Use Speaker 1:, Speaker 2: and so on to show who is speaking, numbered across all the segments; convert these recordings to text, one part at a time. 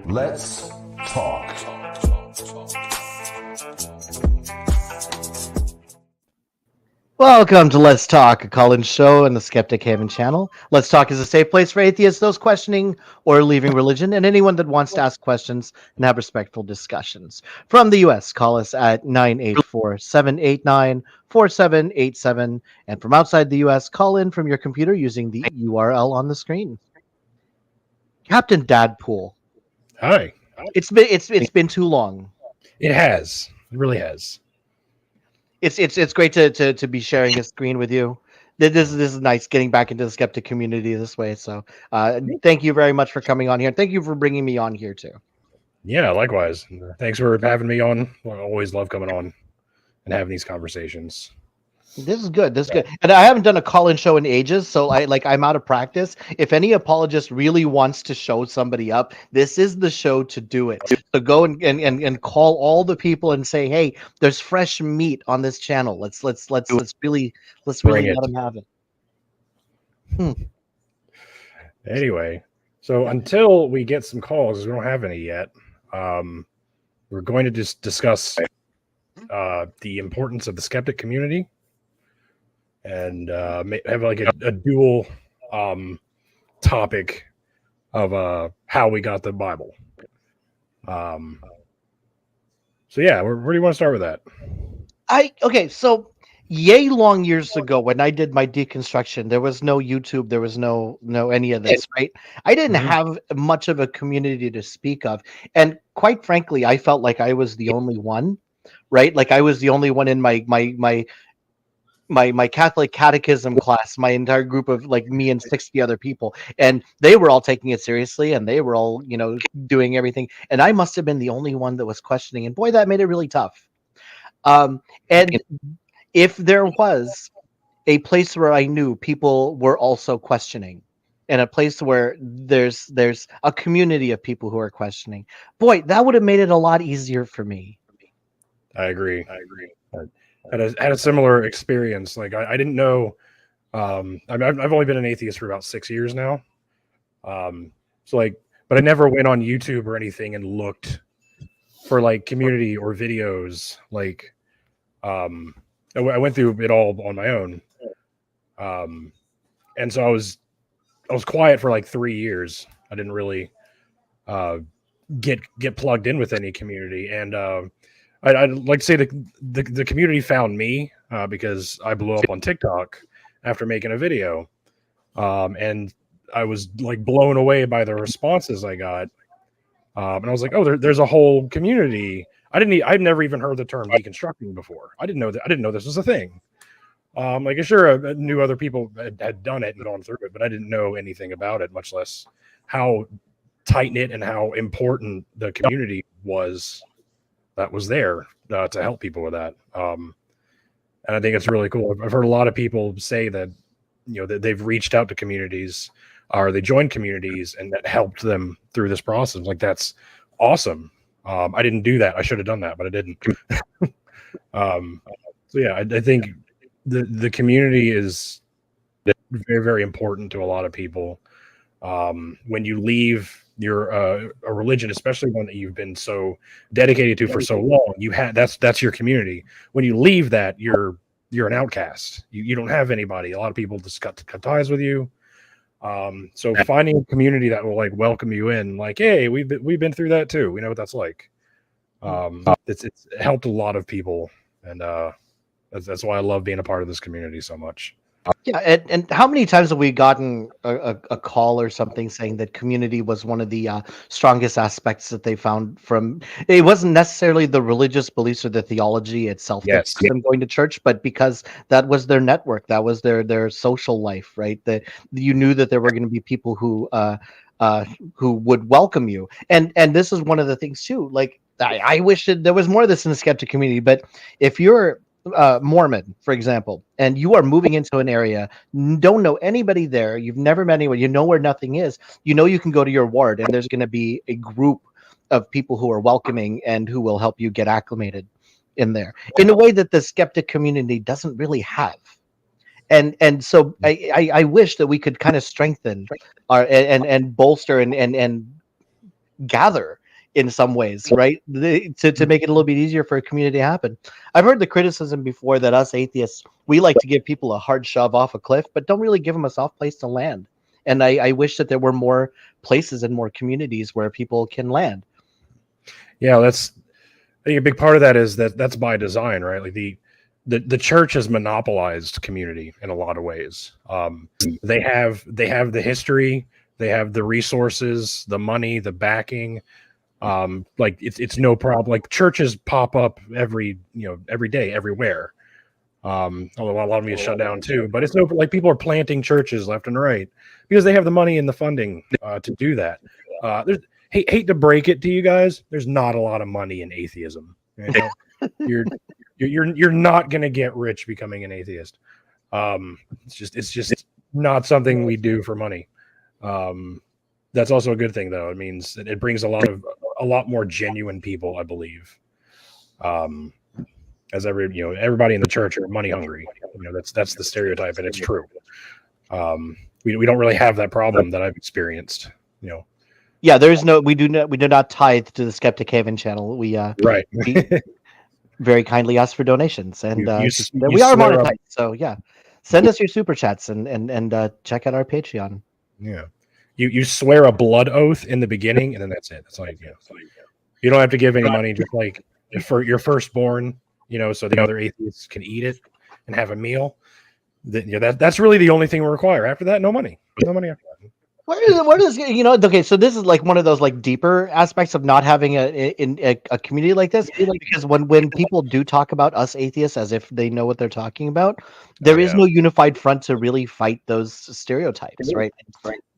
Speaker 1: Let's talk.
Speaker 2: Welcome to Let's Talk, a call-in show on the Skeptic Haven channel. Let's Talk is a safe place for atheists, those questioning or leaving religion, and anyone that wants to ask questions and have respectful discussions. From the U.S., call us at 984-789-4787, and from outside the U.S., call in from your computer using the URL on the screen. Captain Dadpool.
Speaker 3: Hi.
Speaker 2: It's been too long.
Speaker 3: It has. It really has.
Speaker 2: It's great to be sharing a screen with you. This is nice getting back into the skeptic community this way. So thank you very much for coming on here. Thank you for bringing me on here too.
Speaker 3: Yeah, likewise. Thanks for having me on. I always love coming on and having these conversations.
Speaker 2: This is good. And I haven't done a call-in show in ages, so I'm out of practice. If any apologist really wants to show somebody up, this is the show to do it. So go and call all the people and say, hey, there's fresh meat on this channel. Let's really let them have it.
Speaker 3: Anyway, so until we get some calls, we don't have any yet. We're going to just discuss the importance of the skeptic community. And have like a dual topic of how we got the Bible. So yeah, where do you want to start with that?
Speaker 2: So yay long years ago when I did my deconstruction, there was no YouTube, there was no any of this, right? I didn't have much of a community to speak of, and quite frankly, I felt like I was the only one, right? Like I was the only one in my Catholic catechism class, my entire group of like me and 60 other people, and they were all taking it seriously and they were all, doing everything. And I must have been the only one that was questioning. And boy, that made it really tough. And if there was a place where I knew people were also questioning and a place where there's a community of people who are questioning, boy, that would have made it a lot easier for me.
Speaker 3: I agree. I had a similar experience. Like I didn't know. I've only been an atheist for about 6 years now. But I never went on YouTube or anything and looked for like community or videos. Like, I went through it all on my own. And so I was quiet for like 3 years. I didn't really get plugged in with any community, and I'd like to say the community found me because I blew up on TikTok after making a video, and I was like blown away by the responses I got, and I was like, oh, there's a whole community. I'd never even heard the term deconstructing before. I didn't know this was a thing. Like sure, I knew other people had done it and gone through it, but I didn't know anything about it, much less how tight knit and how important the community was that was there to help people with that. And I think it's really cool. I've heard a lot of people say that, that they've reached out to communities or they joined communities and that helped them through this process. Like, that's awesome. I didn't do that. I should have done that, but I didn't. So yeah, I think the community is very, very important to a lot of people. When you leave your a religion, especially one that you've been so dedicated to for so long, that's your community. When you leave that, you're an outcast. You don't have anybody. A lot of people just cut ties with you. So finding a community that will like welcome you in, like, hey, we've been through that too. We know what that's like. It's helped a lot of people, and that's why I love being a part of this community so much.
Speaker 2: Yeah, and how many times have we gotten a call or something saying that community was one of the strongest aspects that they found from? It wasn't necessarily the religious beliefs or the theology itself that kept them going to church, but because that was their network, that was their social life, right? That you knew that there were going to be people who would welcome you, and this is one of the things too. Like I wish there was more of this in the skeptic community, but if you're Mormon, for example, and you are moving into an area, don't know anybody there, you've never met anyone, you know where nothing is, you can go to your ward and there's going to be a group of people who are welcoming and who will help you get acclimated in there in a way that the skeptic community doesn't really have. And so I wish that we could kind of strengthen our and bolster and gather in some ways, right? To make it a little bit easier for a community to happen. I've heard the criticism before that us atheists, we like to give people a hard shove off a cliff, but don't really give them a soft place to land. And I wish that there were more places and more communities where people can land.
Speaker 3: Yeah, I think a big part of that is that's by design, right? Like the church has monopolized community in a lot of ways. They have the history, they have the resources, the money, the backing. Like it's no problem. Like churches pop up every day, everywhere. Although a lot of them get shut down too, but it's no, like people are planting churches left and right because they have the money and the funding to do that. Hate to break it to you guys, there's not a lot of money in atheism. You know? you're not going to get rich becoming an atheist. It's just not something we do for money. That's also a good thing, though. It means it brings a lot more genuine people, I believe. As everybody in the church are money hungry. That's the stereotype, and it's true. We don't really have that problem that I've experienced.
Speaker 2: Yeah, we do not tithe to the Skeptic Haven channel. We
Speaker 3: right.
Speaker 2: We very kindly ask for donations, and
Speaker 3: you
Speaker 2: we are monetized. So yeah, send us your super chats and check out our Patreon.
Speaker 3: Yeah, you swear a blood oath in the beginning, and then that's it. That's all you do. You don't have to give any money. Just like for your firstborn, so the other atheists can eat it and have a meal. That's really the only thing we require. After that, no money. No money after that.
Speaker 2: What is okay, so this is like one of those like deeper aspects of not having a community like this, because when people do talk about us atheists as if they know what they're talking about, there is no unified front to really fight those stereotypes, right?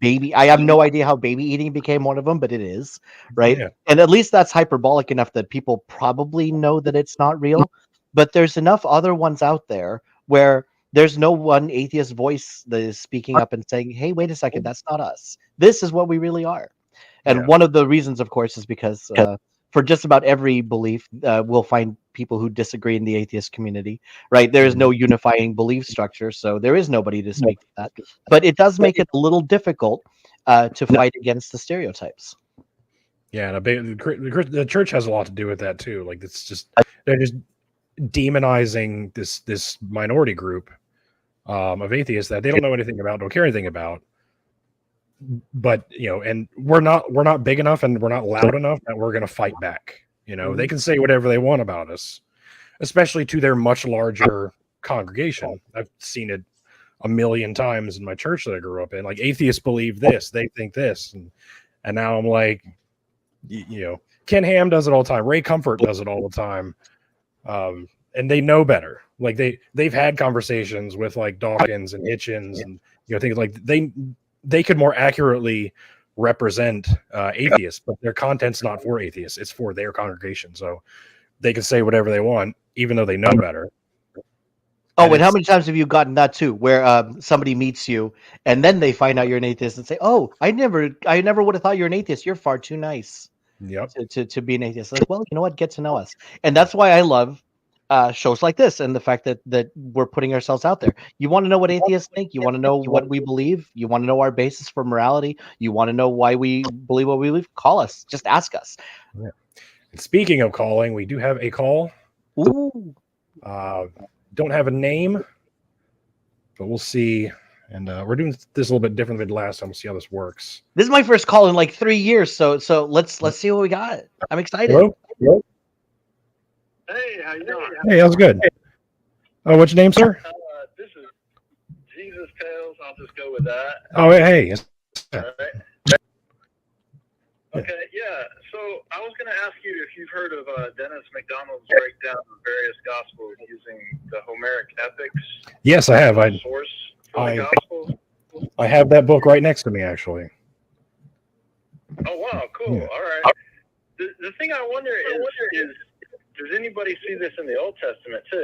Speaker 2: I have no idea how baby eating became one of them, but it is, right? Yeah. And at least that's hyperbolic enough that people probably know that it's not real, but there's enough other ones out there where there's no one atheist voice that is speaking up and saying, hey, wait a second, that's not us. This is what we really are. And one of the reasons, of course, is because for just about every belief, we'll find people who disagree in the atheist community, right? There is no unifying belief structure, so there is nobody to speak to that. But it does make it a little difficult to fight against the stereotypes.
Speaker 3: Yeah, the church has a lot to do with that, too. Like, they're just demonizing this minority group of atheists that they don't know anything about, don't care anything about. But and we're not big enough and we're not loud enough that we're going to fight back. They can say whatever they want about us, especially to their much larger congregation. I've seen it a million times in my church that I grew up in. Like, atheists believe this, they think this, and now I'm like, Ken Ham does it all the time. Ray Comfort does it all the time. And they know better. Like they've had conversations with like Dawkins and Hitchens and things like they could more accurately represent atheists, but their content's not for atheists. It's for their congregation. So they can say whatever they want, even though they know better.
Speaker 2: Oh, and how many times have you gotten that too, where somebody meets you and then they find out you're an atheist and say, "Oh, I never would have thought you're an atheist. You're far too nice."
Speaker 3: Yep.
Speaker 2: To be an atheist. Like, well, you know what? Get to know us, and that's why I love shows like this and the fact that we're putting ourselves out there. You want to know what atheists think? You want to know what we believe? You want to know our basis for morality? You want to know why we believe what we believe? Call us. Just ask us.
Speaker 3: Yeah. And speaking of calling, we do have a call.
Speaker 2: Ooh.
Speaker 3: Don't have a name, but we'll see. And we're doing this a little bit different than last time. We'll see how this works.
Speaker 2: This is my first call in like 3 years, so let's see what we got. I'm excited.
Speaker 3: Hello?
Speaker 4: Hey, how you doing?
Speaker 3: Hey, how's good? Oh, what's your name, sir?
Speaker 4: This is Jesus Tales. I'll just go with that.
Speaker 3: Oh, hey.
Speaker 4: All right. Okay, yeah. So I was going to ask you if you've heard of Dennis McDonald's breakdown of various gospels using the Homeric epics.
Speaker 3: Yes, I have.
Speaker 4: Source for the gospels.
Speaker 3: I have that book right next to me, actually.
Speaker 4: Oh, wow, cool.
Speaker 3: Yeah.
Speaker 4: All right. The thing I wonder is does anybody see this in the Old Testament too?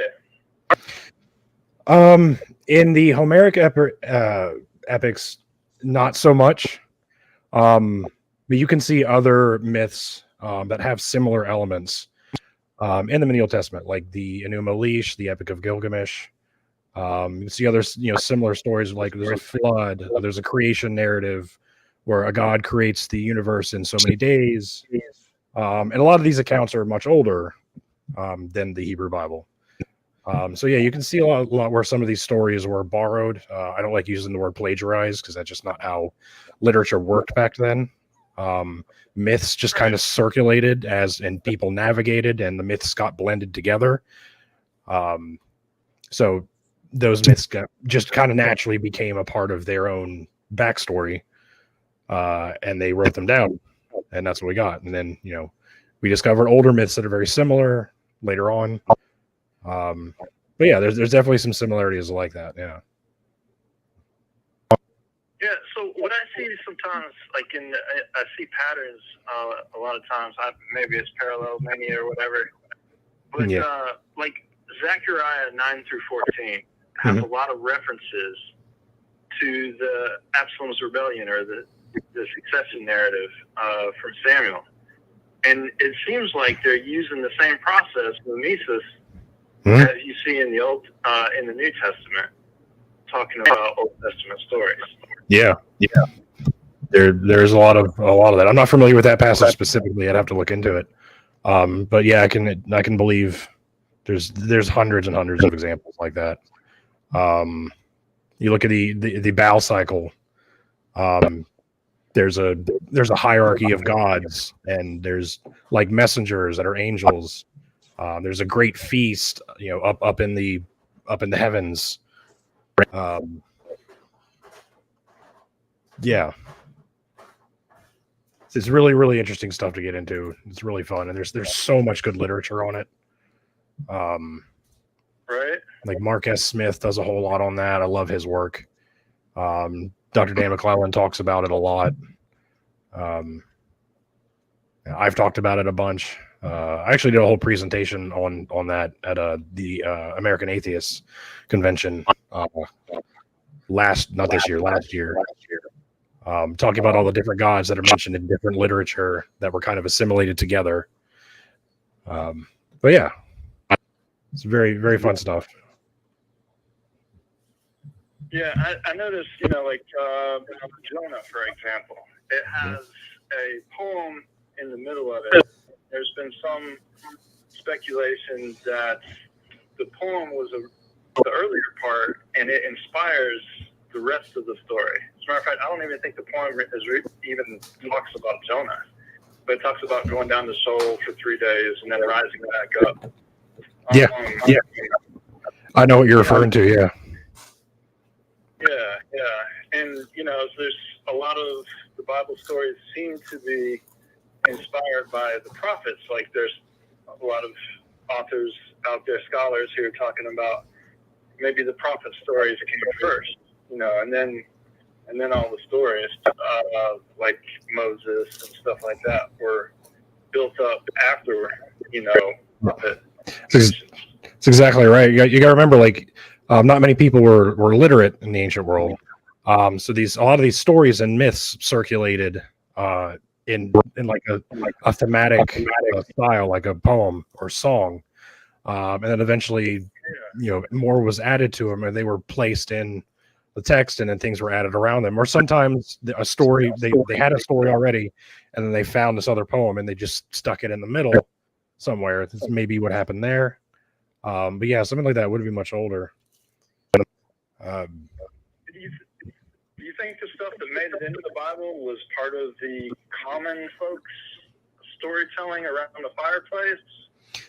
Speaker 3: In the Homeric epics, not so much. But you can see other myths that have similar elements in the Old Testament, like the Enuma Elish, the Epic of Gilgamesh. You see other, similar stories like there's a flood, there's a creation narrative where a god creates the universe in so many days. And a lot of these accounts are much older than the Hebrew Bible. So yeah, you can see a lot where some of these stories were borrowed. I don't like using the word plagiarized because that's just not how literature worked back then. Myths just kind of circulated and people navigated, and the myths got blended together. So those myths just kind of naturally became a part of their own backstory, and they wrote them down, and that's what we got. And then we discovered older myths that are very similar later on. But yeah, there's definitely some similarities like that. Yeah.
Speaker 4: Yeah. So what I see sometimes, like I see patterns a lot of times. Maybe it's parallel mania or whatever. But like Zechariah 9-14 has a lot of references to the Absalom's rebellion or the succession narrative from Samuel, and it seems like they're using the same process, mimesis, as you see in the New Testament, talking about Old Testament stories. Yeah.
Speaker 3: There's a lot of that. I'm not familiar with that passage specifically. I'd have to look into it. But yeah, I can believe there's hundreds and hundreds of examples like that. You look at the Baal cycle. There's a hierarchy of gods, and there's like messengers that are angels. There's a great feast, up in the heavens. Yeah, it's really, really interesting stuff to get into. It's really fun, and there's so much good literature on it.
Speaker 4: Right.
Speaker 3: Like Mark S. Smith does a whole lot on that. I love his work. Dr. Dan McLeod talks about it a lot. I've talked about it a bunch. I actually did a whole presentation on that at the American Atheists Convention last year. Talking about all the different gods that are mentioned in different literature that were kind of assimilated together. But yeah, it's very, very fun stuff.
Speaker 4: Yeah, I noticed, like Jonah, for example, it has a poem in the middle of it. There's been some speculation that the poem was the earlier part, and it inspires the rest of the story. As a matter of fact, I don't even think the poem even talks about Jonah, but it talks about going down to Seoul for 3 days and then rising back up.
Speaker 3: Yeah. I know what you're referring to. Yeah.
Speaker 4: Yeah. And, there's a lot of the Bible stories seem to be inspired by the prophets. Like there's a lot of authors out there, scholars who are talking about maybe the prophet stories came first, and then all the stories like Moses and stuff like that were built up after,
Speaker 3: That's exactly right. You got to remember, like, not many people were literate in the ancient world. So a lot of these stories and myths circulated in like a thematic style, like a poem or song, and then eventually, more was added to them, and they were placed in the text, and then things were added around them. Or sometimes a story they had a story already, and then they found this other poem and they just stuck it in the middle somewhere. That's maybe what happened there. But yeah, something like that would be much older.
Speaker 4: Do you think the stuff that made it into the Bible was part of the common folks' storytelling around the fireplace?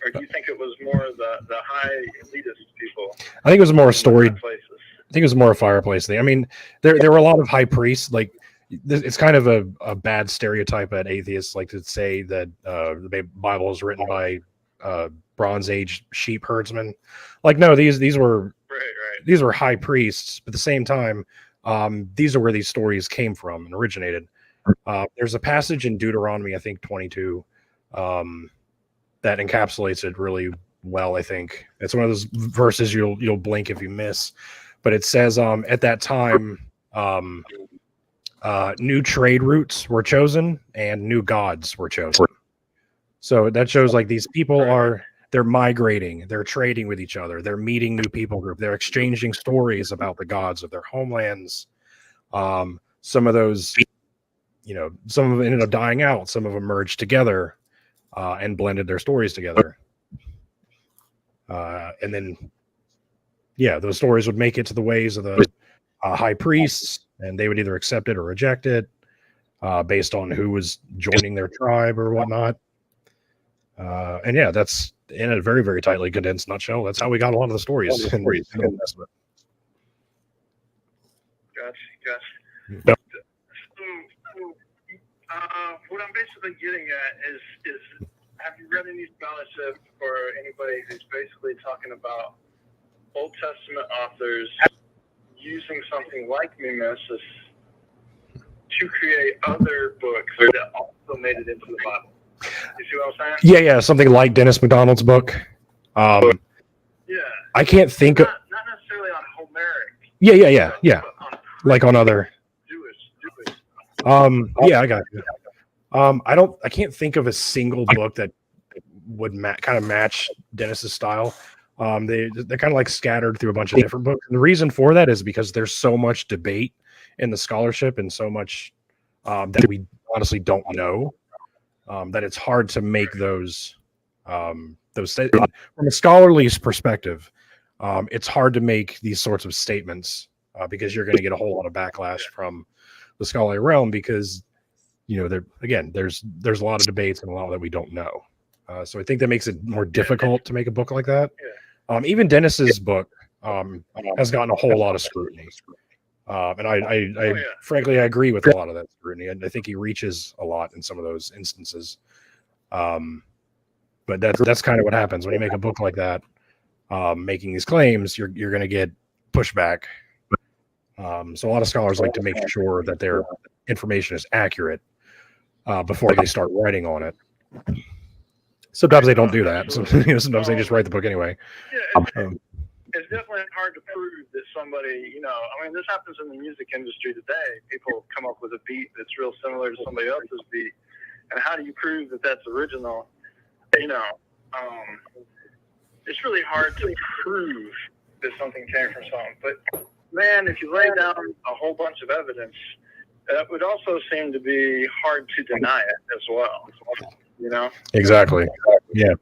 Speaker 4: Or do you think it was more the high elitist people?
Speaker 3: I think it was more a story. I think it was more a fireplace thing. I mean, there were a lot of high priests. Like, it's kind of a bad stereotype at atheists, like to say that the Bible is written by Bronze Age sheep herdsmen. Like, no, these were these were high priests, but at the same time, these are where these stories came from and originated. There's a passage in Deuteronomy, I think 22, that encapsulates it really well. I think it's one of those verses you'll blink if you miss, but it says at that time new trade routes were chosen and new gods were chosen. So that shows like these people are they're migrating, they're trading with each other, they're meeting new people group, they're exchanging stories about the gods of their homelands. Some of those, some of them ended up dying out, some of them merged together and blended their stories together. And then, those stories would make it to the ways of the high priests, and they would either accept it or reject it based on who was joining their tribe or whatnot. And that's in a very, very tightly condensed nutshell. That's how we got a lot of the stories in the Old Testament.
Speaker 4: Gotcha.
Speaker 3: Yep.
Speaker 4: So, what I'm basically getting at is have you read any scholarship or anybody who's basically talking about Old Testament authors using something like mimesis to create other books that also made it into the Bible? You see what I'm saying?
Speaker 3: Yeah, something like Dennis MacDonald's book. I can't think of
Speaker 4: not necessarily on Homeric.
Speaker 3: Yeah. Like on other
Speaker 4: Jewish.
Speaker 3: I got you. I can't think of a single book that would kind of match Dennis's style. They're kind of like scattered through a bunch of different books. And the reason for that is because there's so much debate in the scholarship and so much that we honestly don't know that it's hard to make those from a scholarly perspective. It's hard to make these sorts of statements because you're going to get a whole lot of backlash from the scholarly realm because there's a lot of debates and a lot that we don't know. So I think that makes it more difficult to make a book like that. Even Dennis's book has gotten a whole lot of scrutiny. And I frankly, I agree with a lot of that scrutiny. And I think he reaches a lot in some of those instances. But that's kind of what happens when you make a book like that, making these claims, you're going to get pushback. So a lot of scholars like to make sure that their information is accurate before they start writing on it. Sometimes they don't do that. So, sometimes they just write the book anyway.
Speaker 4: It's definitely hard to prove that somebody, this happens in the music industry today. People come up with a beat that's real similar to somebody else's beat. And how do you prove that that's original? It's really hard to prove that something came from something. But, man, if you lay down a whole bunch of evidence, that would also seem to be hard to deny it as well.
Speaker 3: Exactly. Yeah,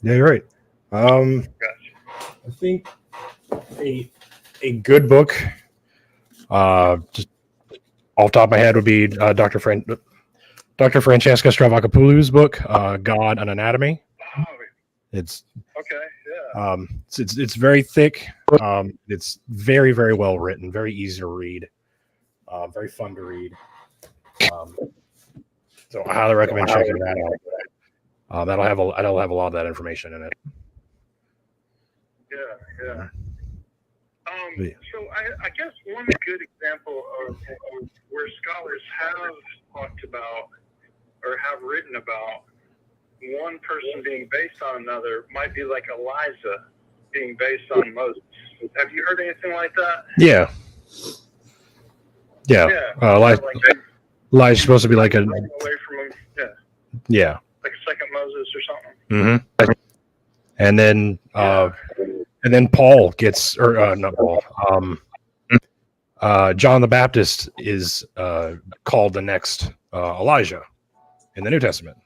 Speaker 3: you're right. I think a good book, just off the top of my head, would be Dr. Francesca Stravakopoulou's book, God: An Anatomy. It's it's very thick. It's very, very well written, very easy to read, very fun to read. So I highly recommend checking that out. That'll have a lot of that information in it.
Speaker 4: Yeah. So I guess one good example of where scholars have talked about or have written about one person being based on another might be like Elijah being based on Moses. Have you heard anything like that?
Speaker 3: Yeah. Elijah's supposed to be like
Speaker 4: away from him.
Speaker 3: Yeah.
Speaker 4: Like a second Moses or something.
Speaker 3: Mm-hmm. And then Paul gets, or not Paul. John the Baptist is called the next Elijah in the New Testament.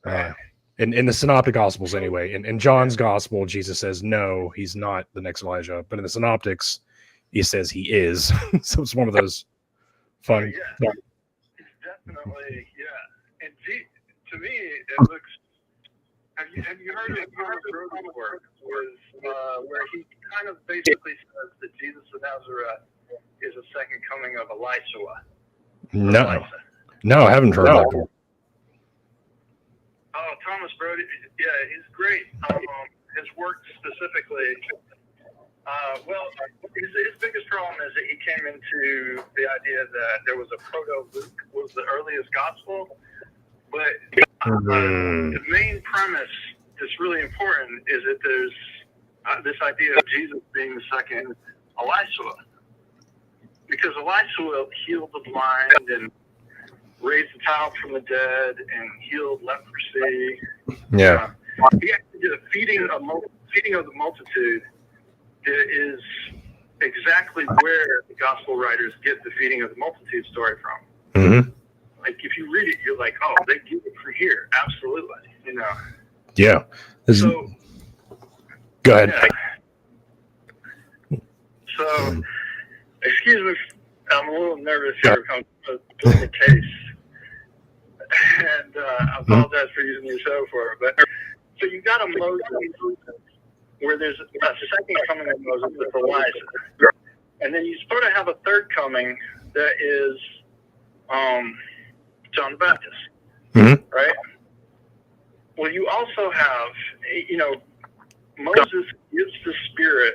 Speaker 4: Right.
Speaker 3: In the Synoptic Gospels, anyway. In John's Gospel, Jesus says, no, he's not the next Elijah. But in the Synoptics, he says he is. So it's one of those fun.
Speaker 4: Yeah. It's definitely, And to me, it looks. Have you heard of Brody's work? Where he kind of basically says that Jesus of Nazareth is a second coming of Elisha.
Speaker 3: No, I haven't heard that before.
Speaker 4: Oh, Thomas Brody, he's great. His work specifically. His biggest problem is that he came into the idea that there was a proto-Luke was the earliest gospel, but the main premise that's really important is that there's this idea of Jesus being the second Elisha, because Elisha healed the blind and raised the child from the dead and healed leprosy
Speaker 3: Yeah.
Speaker 4: He actually did a feeding of the multitude that is exactly where the gospel writers get the feeding of the multitude story from.
Speaker 3: Mm-hmm.
Speaker 4: Like, if you read it, you're like, oh, they get it from here. Absolutely. You know?
Speaker 3: Yeah.
Speaker 4: So,
Speaker 3: go ahead.
Speaker 4: Yeah. So, excuse me, I'm a little nervous here. I'm doing the case. And I apologize for using your show for it. But, so you got a Moses where there's a second coming of Moses with Elijah. And then you sort of have a third coming that is John the Baptist.
Speaker 3: Mm-hmm.
Speaker 4: Right? Well, you also have, Moses gives the Spirit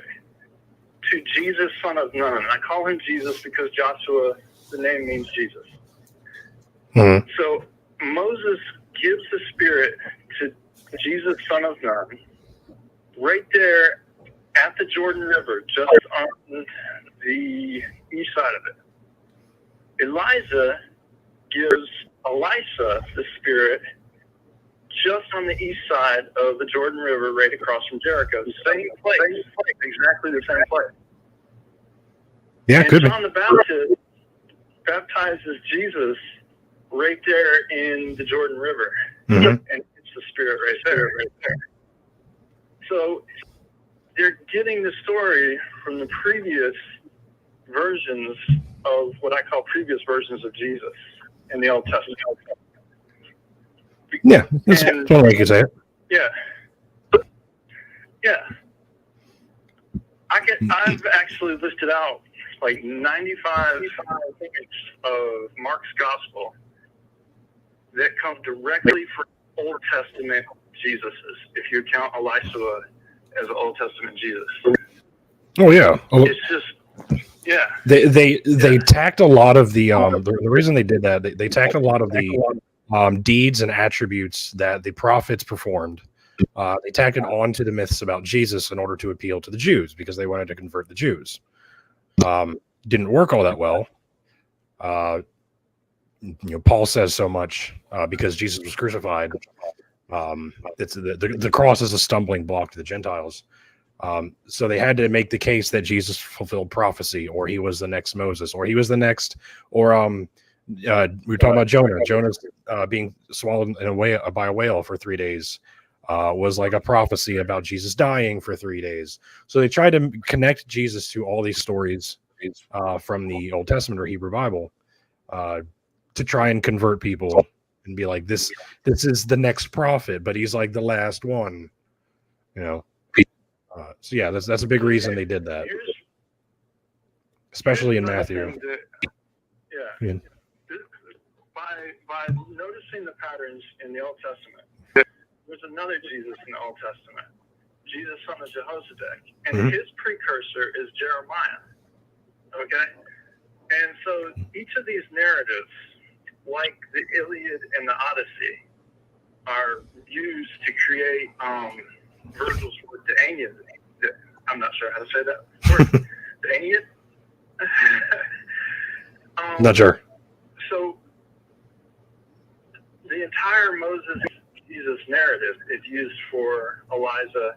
Speaker 4: to Jesus, son of Nun. I call him Jesus because Joshua, the name means Jesus.
Speaker 3: Mm-hmm.
Speaker 4: So Moses gives the Spirit to Jesus, son of Nun, right there at the Jordan River, just on the east side of it. Elijah gives Elisha the Spirit just on the east side of the Jordan River, right across from Jericho. The same place, exactly the same place.
Speaker 3: Yeah,
Speaker 4: and
Speaker 3: could
Speaker 4: John the Baptist baptizes Jesus right there in the Jordan River.
Speaker 3: Mm-hmm.
Speaker 4: And it's the Spirit right there. So they're getting the story from the previous versions of what I call previous versions of Jesus in the Old Testament.
Speaker 3: Yeah, that's one way you could say it.
Speaker 4: Yeah. Yeah. I've actually listed out like 95 things of Mark's Gospel that come directly from Old Testament Jesuses, if you count Elisha as an Old Testament Jesus.
Speaker 3: Oh yeah.
Speaker 4: It's just, yeah.
Speaker 3: They tacked a lot of the reason they did that, they tacked a lot of the deeds and attributes that the prophets performed. They tacked it onto the myths about Jesus in order to appeal to the Jews because they wanted to convert the Jews. Didn't work all that well. Paul says so much because Jesus was crucified. It's the cross is a stumbling block to the Gentiles. So they had to make the case that Jesus fulfilled prophecy, or he was the next Moses, or he was the next, or we were talking about Jonah. Jonah's being swallowed by a whale for 3 days was like a prophecy about Jesus dying for 3 days. So they tried to connect Jesus to all these stories from the Old Testament or Hebrew Bible to try and convert people and be like, this is the next prophet, but he's like the last one, so yeah, that's a big reason they did that, especially in Matthew.
Speaker 4: Yeah. By noticing the patterns in the Old Testament, there's another Jesus in the Old Testament, Jesus, son of Jehoshaphat, and his precursor is Jeremiah. Okay, and so each of these narratives, like the Iliad and the Odyssey, are used to create Virgil's word, the Aeneid. I'm not sure how to say that word. The Aeneid.
Speaker 3: Not sure.
Speaker 4: So the entire Moses Jesus narrative is used for Elijah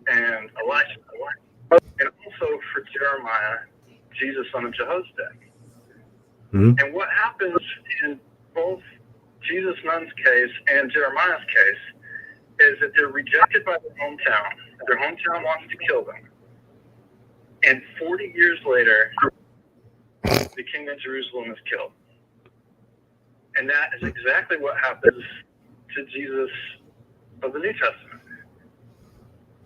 Speaker 4: and Elisha, and also for Jeremiah, Jesus, son of Jehoshaphat. And what happens in both Jesus Nun's case and Jeremiah's case is that they're rejected by their hometown. Their hometown wants to kill them. And 40 years later, the king of Jerusalem is killed. And that is exactly what happens to Jesus of the New Testament,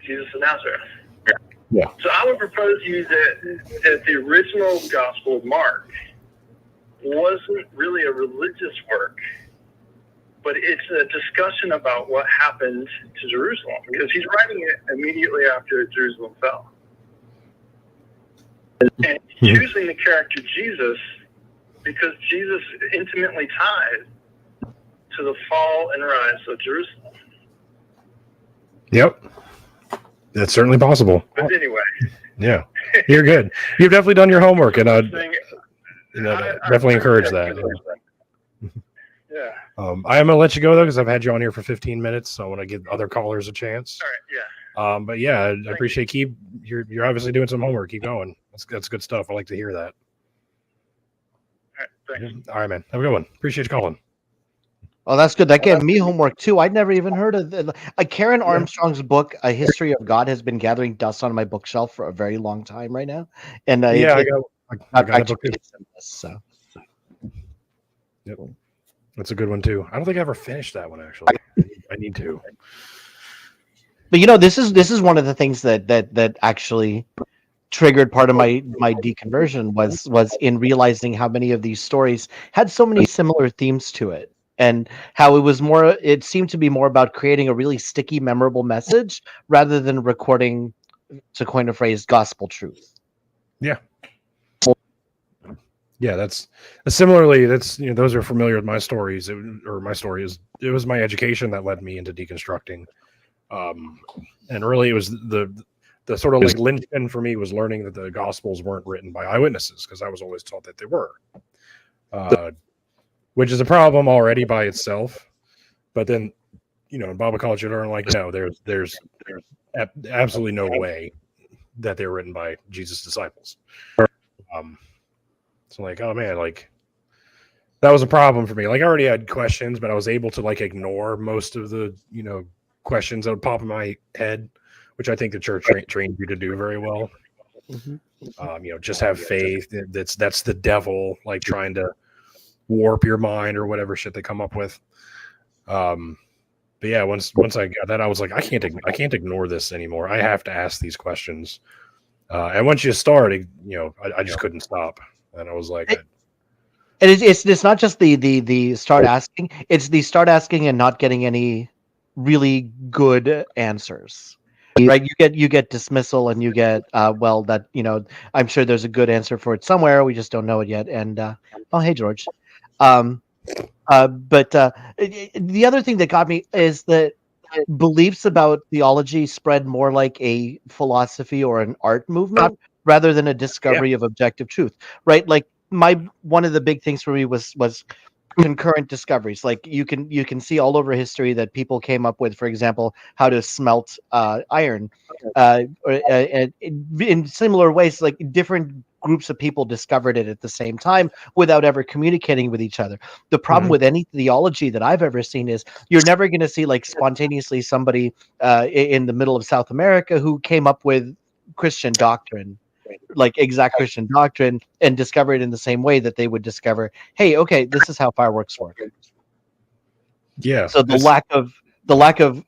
Speaker 4: Jesus of Nazareth.
Speaker 3: Yeah.
Speaker 4: So I would propose to you that the original Gospel of Mark wasn't really a religious work, but it's a discussion about what happened to Jerusalem, because he's writing it immediately after Jerusalem fell. And choosing the character Jesus because Jesus is intimately tied to the fall and rise of Jerusalem.
Speaker 3: Yep. That's certainly possible.
Speaker 4: But anyway.
Speaker 3: Yeah. You're good. You've definitely done your homework, and definitely encourage that.
Speaker 4: Yeah.
Speaker 3: I am gonna let you go though because I've had you on here for 15 minutes, so I want to give other callers a chance.
Speaker 4: All right, yeah.
Speaker 3: But yeah, I appreciate you're obviously doing some homework. Keep going. That's good stuff. I like to hear that.
Speaker 4: All right, thanks.
Speaker 3: All right, man. Have a good one. Appreciate you calling.
Speaker 2: Oh, that's good. That gave me homework too. I'd never even heard of Karen Armstrong's book, A History of God, has been gathering dust on my bookshelf for a very long time right now. And
Speaker 3: I got a book too.
Speaker 2: So.
Speaker 3: Yep. That's a good one too. I don't think I ever finished that one actually. I need to.
Speaker 2: But this is one of the things that actually triggered part of my deconversion was in realizing how many of these stories had so many similar themes to it, and how it seemed to be more about creating a really sticky, memorable message rather than recording, to coin a phrase, gospel truth.
Speaker 3: Yeah. Yeah, that's similarly. Those are familiar with my stories. It was my education that led me into deconstructing, and really it was the sort of like linchpin for me was learning that the Gospels weren't written by eyewitnesses, because I was always taught that they were, which is a problem already by itself. But then, in Bible college, you learn like, no, there's absolutely no way that they were written by Jesus' disciples. So like, oh man, like that was a problem for me. Like I already had questions, but I was able to like ignore most of the, questions that would pop in my head, which I think the church trained you to do very well. Mm-hmm. Just have faith. That's the devil, like trying to warp your mind or whatever shit they come up with. But yeah, once I got that, I was like, I can't ignore this anymore. I have to ask these questions. And once you started, I just couldn't stop. And I was like,
Speaker 2: and it's not just the start asking; it's the start asking and not getting any really good answers. Right? You get dismissal, and you get I'm sure there's a good answer for it somewhere. We just don't know it yet. And oh, hey George. But the other thing that got me is that beliefs about theology spread more like a philosophy or an art movement rather than a discovery of objective truth, right? Like one of the big things for me was concurrent discoveries. Like you can see all over history that people came up with, for example, how to smelt iron, in similar ways. Like different groups of people discovered it at the same time without ever communicating with each other. The problem with any theology that I've ever seen is you're never going to see like spontaneously somebody in the middle of South America who came up with Christian doctrine, like exact Christian doctrine, and discover it in the same way that they would discover, hey, okay, this is how fireworks work.
Speaker 3: Yeah.
Speaker 2: So the lack of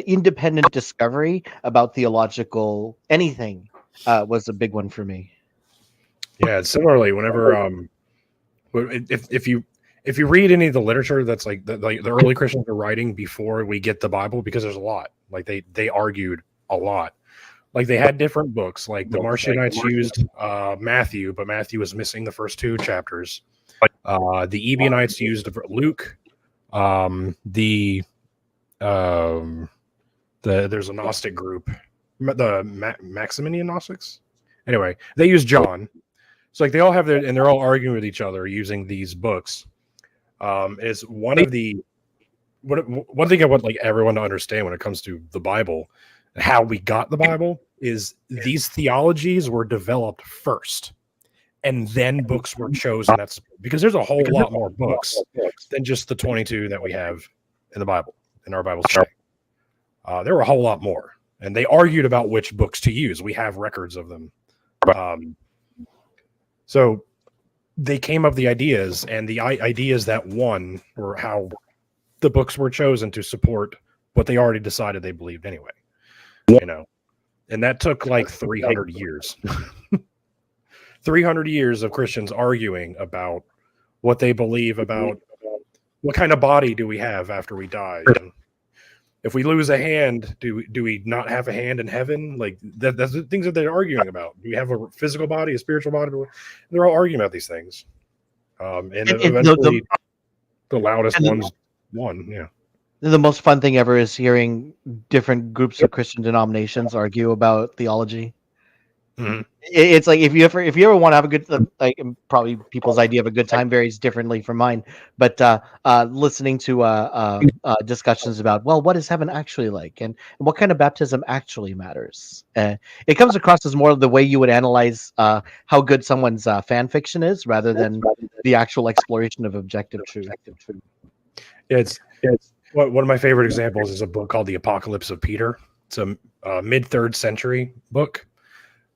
Speaker 2: independent discovery about theological anything was a big one for me.
Speaker 3: Yeah, similarly, whenever if you read any of the literature that's like the early Christians are writing before we get the Bible, because there's a lot, like they argued a lot. Like they had different books, like the Marcionites used Matthew, but Matthew was missing the first 2 chapters. The Ebionites used Luke. There's a Gnostic group, the Maximinian Gnostics. Anyway, they use John. So like they all have and they're all arguing with each other using these books. Is one of the one thing I want like everyone to understand when it comes to the Bible and how we got the Bible is these theologies were developed first, and then books were chosen. That's because there's a whole lot more books than just the 22 that we have in the Bible, in our Bible today. There were a whole lot more, and they argued about which books to use. We have records of them. So they came up with the ideas, and the ideas that won were how the books were chosen to support what they already decided they believed anyway. And that took like 300 years. 300 years of Christians arguing about what they believe about what kind of body do we have after we die. And if we lose a hand, do we not have a hand in heaven? Like that's the things that they're arguing about. Do we have a physical body, a spiritual body? They're all arguing about these things. And eventually the loudest ones won. Yeah.
Speaker 2: The most fun thing ever is hearing different groups of Christian denominations argue about theology. It's like if you ever want to have a good like probably people's idea of a good time varies differently from mine, but listening to discussions about what is heaven actually like and what kind of baptism actually matters, it comes across as more of the way you would analyze how good someone's fan fiction is rather than the actual exploration of objective truth.
Speaker 3: It's one of my favorite examples is a book called The Apocalypse of Peter. It's a mid 3rd century book.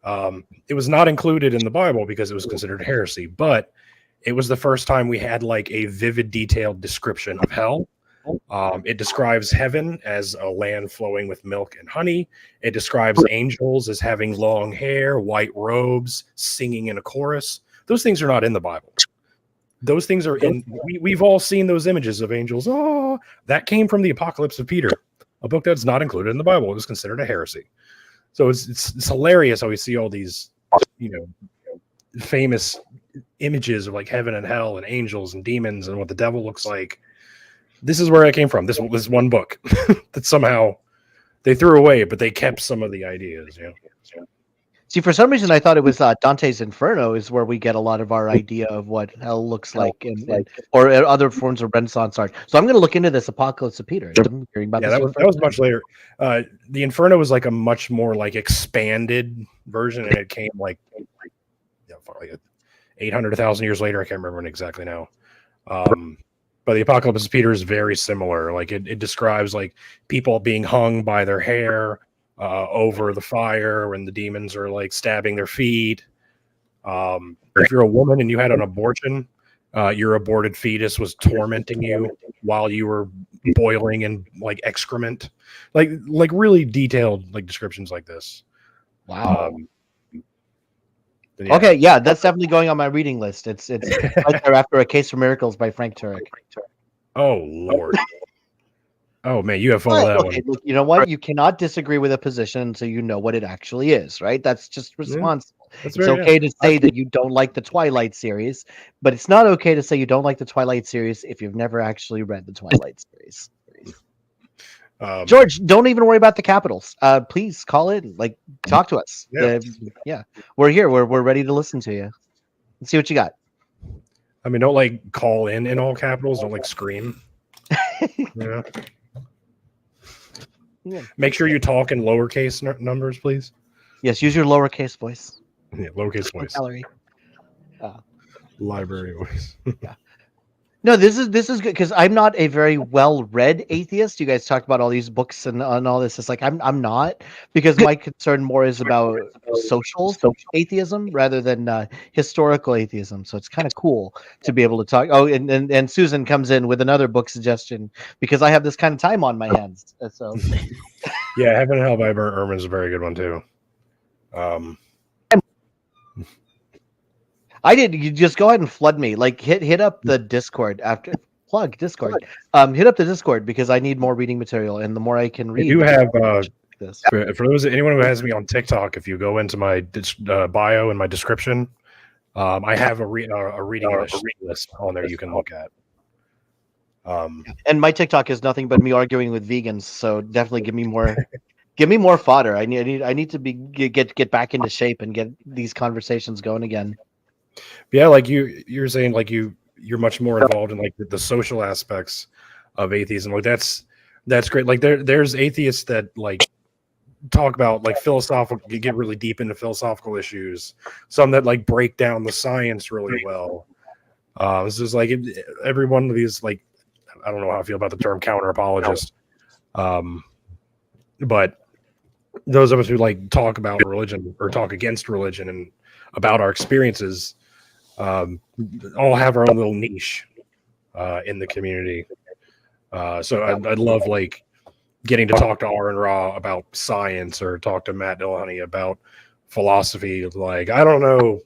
Speaker 3: It was not included in the Bible because it was considered heresy, but it was the first time we had like a vivid, detailed description of hell. It describes heaven as a land flowing with milk and honey. It describes angels as having long hair, white robes, singing in a chorus. Those things are not in the Bible. Those things are in. We've all seen those images of angels. Oh, that came from the Apocalypse of Peter, a book that's not included in the Bible. It was considered a heresy. So it's hilarious how we see all these, famous images of like heaven and hell and angels and demons and what the devil looks like. This is where I came from. This one book that somehow they threw away, but they kept some of the ideas.
Speaker 2: See, for some reason, I thought it was Dante's Inferno is where we get a lot of our idea of what hell looks like, or other forms of Renaissance art. So I'm going to look into this Apocalypse of Peter. I'm hearing about this
Speaker 3: that was much later. The Inferno was like a much more like expanded version, and it came like 800, 1,000 years later. I can't remember exactly now. But the Apocalypse of Peter is very similar. Like it describes like people being hung by their hair over the fire when the demons are like stabbing their feet. If you're a woman and you had an abortion, your aborted fetus was tormenting you while you were boiling in like excrement, like really detailed like descriptions like this.
Speaker 2: Wow. Okay, yeah, that's definitely going on my reading list. It's right there after A Case for Miracles by Frank Turek.
Speaker 3: Oh Lord. Oh man, you have fun with that one.
Speaker 2: Look, you know what? You cannot disagree with a position until you know what it actually is, right? That's just responsible. It's okay to say that you don't like the Twilight series, but it's not okay to say you don't like the Twilight series if you've never actually read the Twilight series. George, don't even worry about the capitals. Please call in, like, talk to us. Yeah, we're here. We're ready to listen to you. Let's see what you got.
Speaker 3: I mean, don't like call in all capitals. Don't like scream. Yeah.
Speaker 2: Yeah.
Speaker 3: Make sure you talk in lowercase numbers, please.
Speaker 2: Yes, use your lowercase voice.
Speaker 3: Yeah, lowercase voice.
Speaker 2: Gallery.
Speaker 3: Library voice.
Speaker 2: Yeah. No, this is good because I'm not a very well-read atheist. You guys talked about all these books and all this. It's like I'm not, because my concern more is about social atheism rather than historical atheism. So it's kind of cool to be able to talk. Oh, and Susan comes in with another book suggestion because I have this kind of time on my hands. So
Speaker 3: yeah, Heaven and Hell by Bert Ehrman is a very good one too.
Speaker 2: I did. You just go ahead and flood me. Like hit up the Discord after plug Discord. Hit up the Discord because I need more reading material, and the more I can read.
Speaker 3: You have this. For those anyone who has me on TikTok, if you go into my bio and my description, I have a reading list on there you can look at.
Speaker 2: And my TikTok is nothing but me arguing with vegans. So definitely give me more. Give me more fodder. I need to get back into shape and get these conversations going again.
Speaker 3: Yeah, like you're saying, like you're much more involved in like the social aspects of atheism. Like that's great. Like there's atheists that like talk about like philosophical, get really deep into philosophical issues. Some that like break down the science really well. This is like every one of these, like, I don't know how I feel about the term counter apologist, but those of us who like talk about religion or talk against religion and about our experiences all have our own little niche in the community. So I'd love like getting to talk to Aaron Ra about science or talk to Matt Dillahunty about philosophy. Like, I don't know